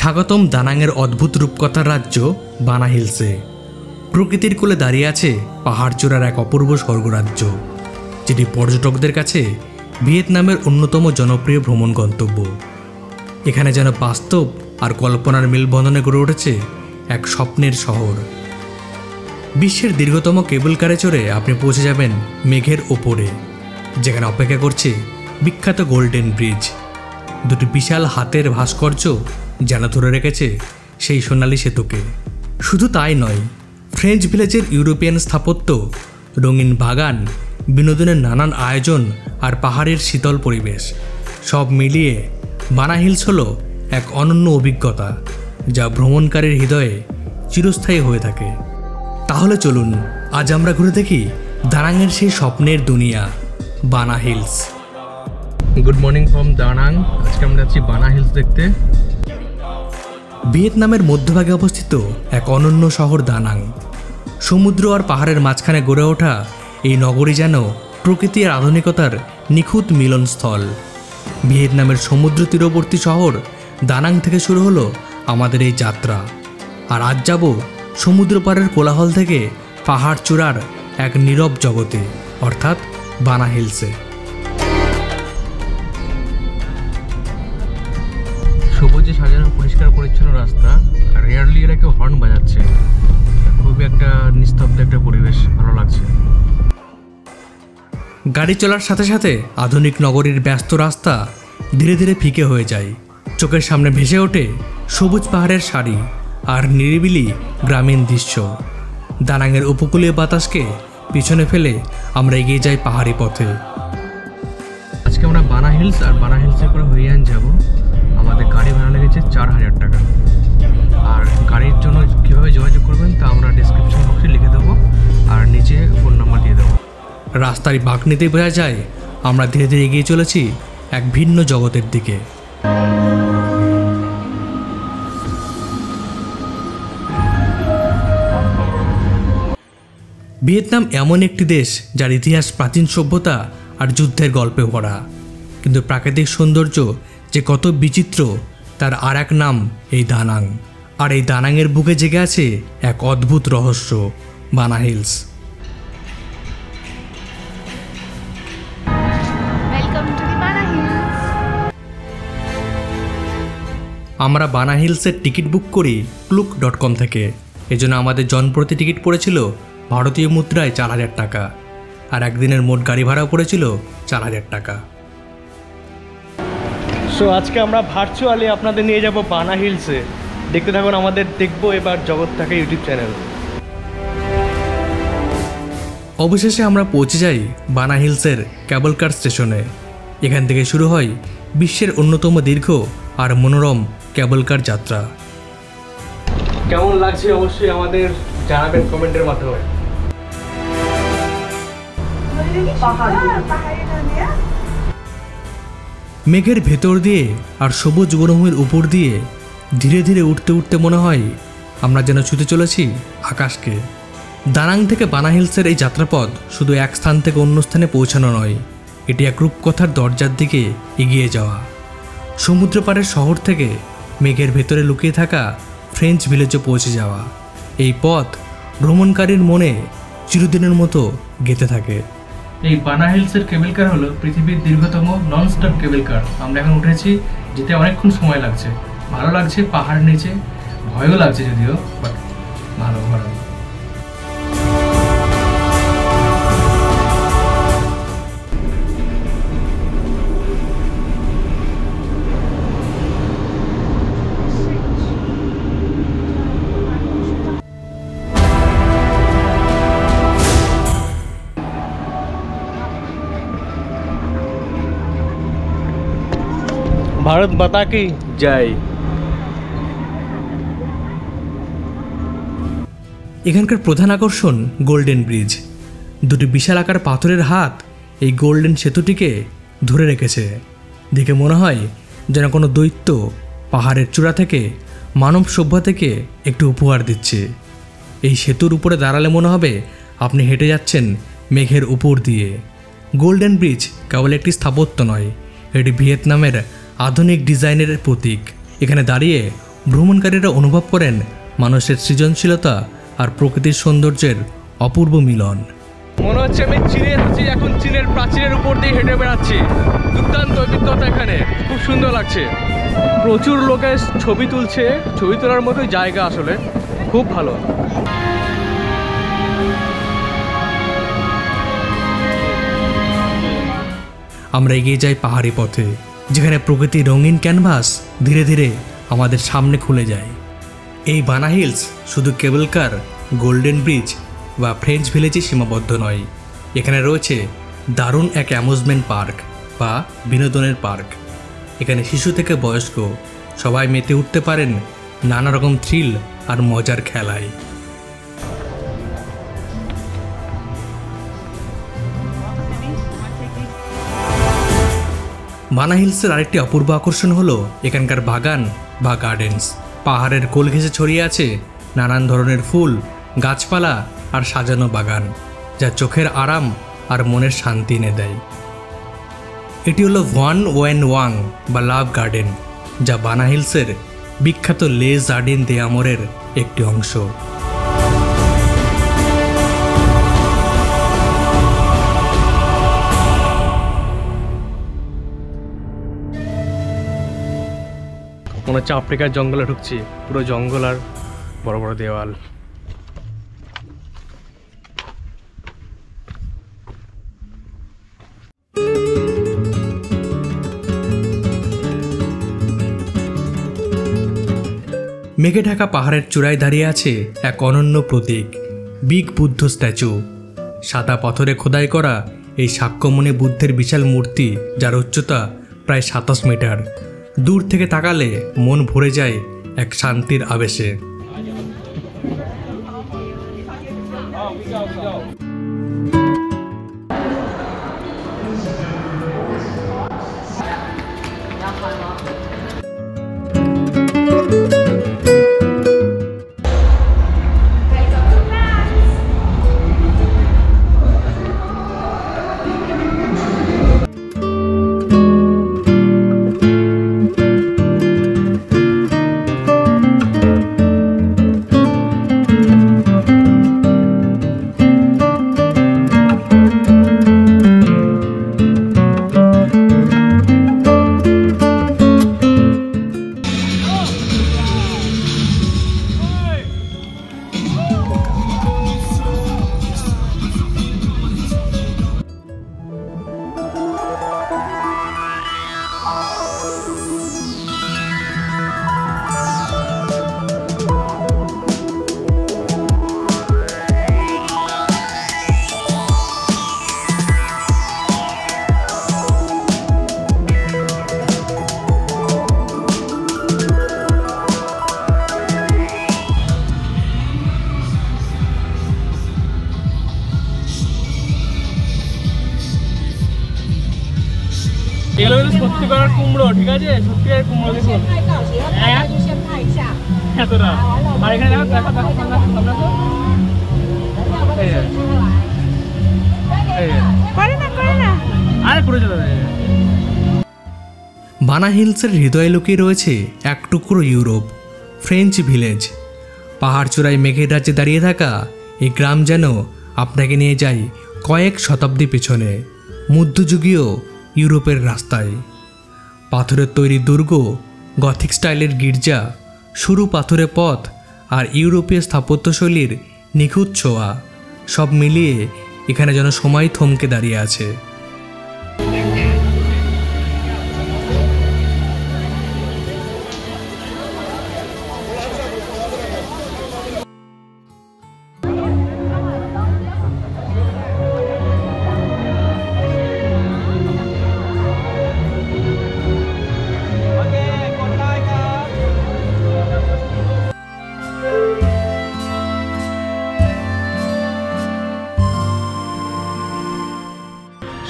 স্বাগতম দানাংয়ের অদ্ভুত রূপকথার রাজ্য বানা হিলসে। প্রকৃতির কোলে দাঁড়িয়ে আছে পাহাড় চূড়ার এক অপূর্ব স্বর্গরাজ্য, যেটি পর্যটকদের কাছে ভিয়েতনামের অন্যতম জনপ্রিয় ভ্রমণ গন্তব্য। এখানে যেন বাস্তব আর কল্পনার মেলবন্ধনে গড়ে উঠেছে এক স্বপ্নের শহর। বিশ্বের দীর্ঘতম কেবল কারে চড়ে আপনি পৌঁছে যাবেন মেঘের ওপরে, যেখানে অপেক্ষা করছে বিখ্যাত গোল্ডেন ব্রিজ। দুটি বিশাল হাতের ভাস্কর্য যেন ধরে রেখেছে সেই সোনালি সেতুকে। শুধু তাই নয়, ফ্রেঞ্চ ভিলেজের ইউরোপিয়ান স্থাপত্য, রঙিন বাগান, বিনোদনের নানান আয়োজন আর পাহাড়ের শীতল পরিবেশ সব মিলিয়ে বানা হিলস হলো এক অনন্য অভিজ্ঞতা, যা ভ্রমণকারীর হৃদয়ে চিরস্থায়ী হয়ে থাকে। তাহলে চলুন আজ আমরা ঘুরে দেখি দানাংয়ের সেই স্বপ্নের দুনিয়া Ba Na hills. Good morning from Da Nang. আজকে আমরা যাচ্ছি বানা হিলস দেখতে। ভিয়েতনামের মধ্যভাগে অবস্থিত এক অনন্য শহর দানাং। সমুদ্র আর পাহাড়ের মাঝখানে গড়ে ওঠা এই নগরী যেন প্রকৃতি আর আধুনিকতার নিখুঁত মিলনস্থল। ভিয়েতনামের সমুদ্র তীরবর্তী শহর দানাং থেকে শুরু হলো আমাদের এই যাত্রা। আর আজ যাব সমুদ্র পাড়ের কোলাহল থেকে পাহাড় চূড়ার এক নীরব জগতে, অর্থাৎ বানা হিলসে। সবুজে সাজানো পরিষ্কার পরিচ্ছন্ন রাস্তা, আর রেয়ারলি এরা কেউ হর্ন বাজাচ্ছে। খুবই একটা নিস্তব্ধ একটা পরিবেশ, ভালো লাগছে। গাড়ি চলার সাথে সাথে আধুনিক নগরীর ব্যস্ত রাস্তা ধীরে ধীরে ফিকে হয়ে যায়। চোখের সামনে ভেসে ওঠে সবুজ পাহাড়ের সারি আর নিরিবিলি গ্রামীণ দৃশ্য। দানাংয়ের উপকূলীয় বাতাসকে পিছনে ফেলে আমরা এগিয়ে যাই পাহাড়ি পথে। আজকে আমরা বানা হিলস আর বানা হিলসের করে হইয়ান যাব। আমাদের গাড়ি ভাড়া লেগেছে 4000 টাকা। আর গাড়ির জন্য কীভাবে যোগাযোগ করবেন তা আমরা ডিসক্রিপশন বক্সে লিখে দেবো, আর নিচে ফোন নাম্বার দিয়ে দেবো। রাস্তার বাঁক নিতেই বোঝা যায় আমরা ধীরে ধীরে এগিয়ে চলেছি এক ভিন্ন জগতের দিকে। ভিয়েতনাম এমন একটি দেশ যার ইতিহাস প্রাচীন সভ্যতা আর যুদ্ধের গল্পে ভরা, কিন্তু প্রাকৃতিক সৌন্দর্য যে কত বিচিত্র তার আর এক নাম এই দানাং। আর এই দানাংয়ের বুকে জেগে আছে এক অদ্ভুত রহস্য, বানা হিলস। আমরা বানা হিলসের টিকিট বুক করি klook.com থেকে। এজন্য আমাদের জনপ্রতি টিকিট পড়েছিল ভারতীয় মুদ্রায় 4000 টাকা, আর একদিনের মোট গাড়ি ভাড়াও পড়েছিল 4000 টাকা। সো আজকে আমরা ভার্চুয়ালি আপনাদের নিয়ে যাব বানা হিলসে। দেখতে থাকুন আমাদের দেখবো এবার জগৎ থাকে ইউটিউব চ্যানেল। অবশেষে আমরা পৌঁছে যাই বানা হিলসের কেবল কার স্টেশনে। এখান থেকে শুরু হয় বিশ্বের অন্যতম দীর্ঘ আর মনোরম কেবল কার যাত্রা। কেমন লাগছে অবশ্যই আমাদের জানাবেন কমেন্টের মাধ্যমে। মেঘের ভেতর দিয়ে আর সবুজ বনভূমির উপর দিয়ে ধীরে ধীরে উঠতে উঠতে মনে হয় আমরা যেন ছুঁতে চলেছি আকাশকে। দানাং থেকে বানা হিলসের এই যাত্রাপথ শুধু এক স্থান থেকে অন্য স্থানে পৌঁছানো নয়, এটি এক রূপকথার দরজার দিকে এগিয়ে যাওয়া। সমুদ্র পাড়ের শহর থেকে মেঘের ভেতরে লুকিয়ে থাকা ফ্রেঞ্চ ভিলেজে পৌঁছে যাওয়া। এই পথ ভ্রমণকারীর মনে চিরদিনের মতো গেঁথে থাকে। এই বানা হিলসের কেবল কার হলো পৃথিবীর দীর্ঘতম নন স্টপ কেবল কার। আমরা এখন উঠেছি, যেতে অনেকক্ষণ সময় লাগছে। ভালো লাগছে, পাহাড় নিচে ভয়ও লাগছে যদিও, বাট ভালো ভালো। ভারত মাতা কি জয়। এখানকার প্রধান আকর্ষণ গোল্ডেন ব্রিজ। দুটি বিশাল আকার পাথরের হাত এই গোল্ডেন সেতুটিকে ধরে রেখেছে। দেখে মনে হয় যেন কোনো দৈত্য পাহাড়ের চূড়া থেকে মানব সভ্যতাকে একটু উপহার দিচ্ছে। এই সেতুর উপরে দাঁড়ালে মনে হবে আপনি হেঁটে যাচ্ছেন মেঘের উপর দিয়ে। গোল্ডেন ব্রিজ কেবল একটি স্থাপত্য নয়, এটি ভিয়েতনামের আধুনিক ডিজাইনের প্রতীক। এখানে দাঁড়িয়ে ভ্রমণকারীরা অনুভব করেন মানুষের সৃজনশীলতা আর প্রকৃতির সৌন্দর্যের অপূর্ব মিলন। মনে হচ্ছে আমি এখন চীনের প্রাচীরের উপর দিয়ে হেঁটে বেড়াচ্ছি। দুর্দান্ত অভিজ্ঞতা, এখানে খুব সুন্দর লাগছে। প্রচুর লোকে ছবি তুলছে, ছবি তোলার মতোই জায়গা, আসলে খুব ভালো। আমরা এগিয়ে যাই পাহাড়ি পথে, যেখানে প্রকৃতির রঙিন ক্যানভাস ধীরে ধীরে আমাদের সামনে খুলে যায়। এই বানা হিলস শুধু কেবল কার, গোল্ডেন ব্রিজ বা ফ্রেঞ্চ ভিলেজে সীমাবদ্ধ নয়। এখানে রয়েছে দারুণ এক অ্যামিউজমেন্ট পার্ক বা বিনোদনের পার্ক। এখানে শিশু থেকে বয়স্ক সবাই মেতে উঠতে পারেন নানা রকম থ্রিল আর মজার খেলায়। বানা হিলসের আরেকটি অপূর্ব আকর্ষণ হলো এখানকার বাগান বা গার্ডেন্স। পাহাড়ের কোল ঘেঁষে ছড়িয়ে আছে নানান ধরনের ফুল, গাছপালা আর সাজানো বাগান, যা চোখের আরাম আর মনের শান্তি এনে দেয়। এটি হলো ভান ওয়েন ওয়াং বা লাভ গার্ডেন, যা বানা হিলসের বিখ্যাত লে জার্ডিন দে আমরের একটি অংশ। মনে হচ্ছে আফ্রিকার জঙ্গলে ঢুকছি, পুরো জঙ্গল আর বড় বড় দেওয়াল। মেঘে ঢাকা পাহাড়ের চূড়ায় দাঁড়িয়ে আছে এক অনন্য প্রতীক, বিগ বুদ্ধ স্ট্যাচু। সাদা পাথরে খোদাই করা এই সাক্ষ্যমণি বুদ্ধের বিশাল মূর্তি, যার উচ্চতা প্রায় 27 মিটার। দূর থেকে তাকালে মন ভরে যায় এক শান্তির আবেশে। এগুলো কিন্তু সত্যিকার কুমড়ো, ঠিক আছে? সত্যিকার কুমড়ো দেখুন। এতটা আর এখানে দেখো দেখো দেখো সামনে তো আরে করে চলে যায়। বানা হিলসের হৃদয়ে লুকিয়ে রয়েছে এক টুকরো ইউরোপ, ফ্রেঞ্চ ভিলেজ। পাহাড় চূড়ায় মেঘের রাজ্যে দাঁড়িয়ে থাকা এই গ্রাম যেন আপনাকে নিয়ে যায় কয়েক শতাব্দী পেছনে, মধ্যযুগীয় ইউরোপের রাস্তায়। পাথরের তৈরি দুর্গ, গথিক স্টাইলের গির্জা, সরু পাথুরে পথ আর ইউরোপীয় স্থাপত্যশৈলীর নিখুঁত ছোঁয়া, সব মিলিয়ে এখানে যেন সময় থমকে দাঁড়িয়ে আছে।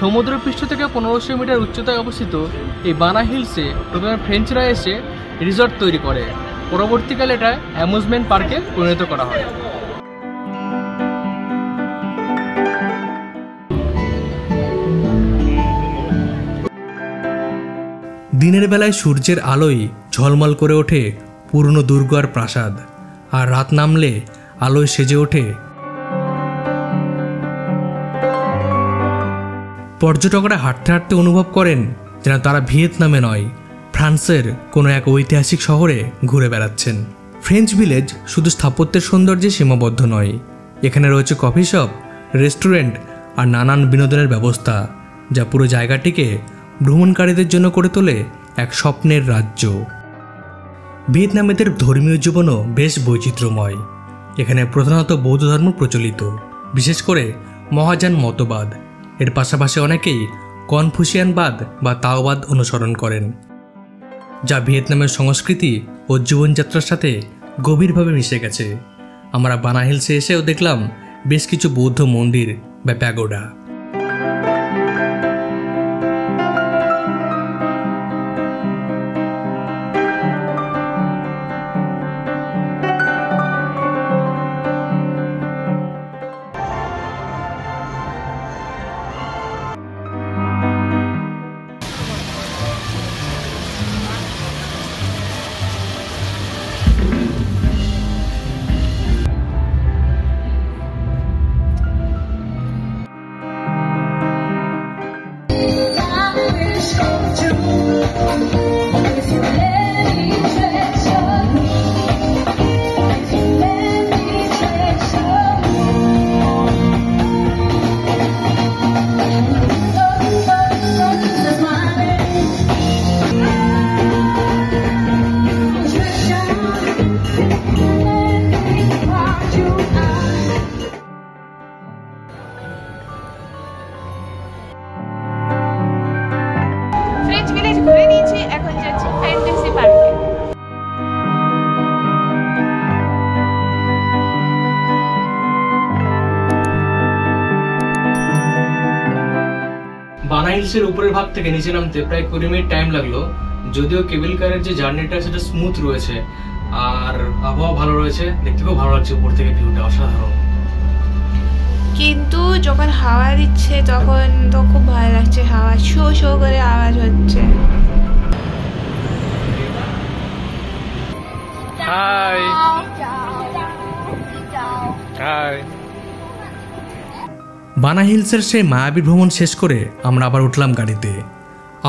সমুদ্রপৃষ্ঠ থেকে 1500 মিটার উচ্চতায় অবস্থিত এই বানা হিলসে প্রথমে ফ্রেঞ্চরা এসে রিসর্ট তৈরি করে, পরবর্তীকালে এটা অ্যামিউজমেন্ট পার্কে পরিণত করা হয়। দিনের বেলায় সূর্যের আলোয় ঝলমল করে ওঠে পুরনো দুর্গ আর প্রাসাদ, আর রাত নামলে আলোয় সেজে ওঠে। পর্যটকরা হাঁটতে হাঁটতে অনুভব করেন যেন তারা ভিয়েতনামে নয়, ফ্রান্সের কোনো এক ঐতিহাসিক শহরে ঘুরে বেড়াচ্ছেন। ফ্রেঞ্চ ভিলেজ শুধু স্থাপত্যের সৌন্দর্যে সীমাবদ্ধ নয়, এখানে রয়েছে কফি শপ, রেস্টুরেন্ট আর নানান বিনোদনের ব্যবস্থা, যা পুরো জায়গাটিকে ভ্রমণকারীদের জন্য করে তোলে এক স্বপ্নের রাজ্য। ভিয়েতনামীদের ধর্মীয় জীবনও বেশ বৈচিত্র্যময়। এখানে প্রধানত বৌদ্ধ ধর্ম প্রচলিত, বিশেষ করে মহাযান মতবাদ। এর পাশাপাশি অনেকেই কনফুসিয়ানবাদ বা তাওবাদ অনুসরণ করেন, যা ভিয়েতনামের সংস্কৃতি ও জীবনযাত্রার সাথে গভীরভাবে মিশে গেছে। আমরা বানা হিলসে এসেও দেখলাম বেশ কিছু বৌদ্ধ মন্দির বা প্যাগোডা। ফ্রেঞ্চ ভিলেজ ঘুরে নিয়েছি, এখন যাচ্ছি ফ্যান্টাসি পার্কে। বানা হিলসের উপরের ভাগ থেকে নিচে নামতে প্রায় 20 মিনিট টাইম লাগলো, যদিও কেবল কারের যে জার্নিটা সেটা স্মুথ রয়েছে আর আবহাওয়া ভালো রয়েছে, দেখতে খুব ভালো লাগছে উপর থেকে, ভিউটা অসাধারণ। কিন্তু যখন হাওয়া দিচ্ছে তখন তো খুব ভয় লাগছে, হাওয়া শো শো করে আওয়াজ হচ্ছে। High high. বানা হিলসের সেই মায়াবী ভ্রমণ শেষ করে আমরা আবার উঠলাম গাড়িতে।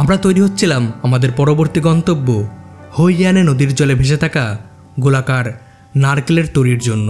আমরা তৈরি হচ্ছিলাম আমাদের পরবর্তী গন্তব্য, হইয়ানে নদীর জলে ভেসে থাকা গোলাকার নারকেলের তরির জন্য।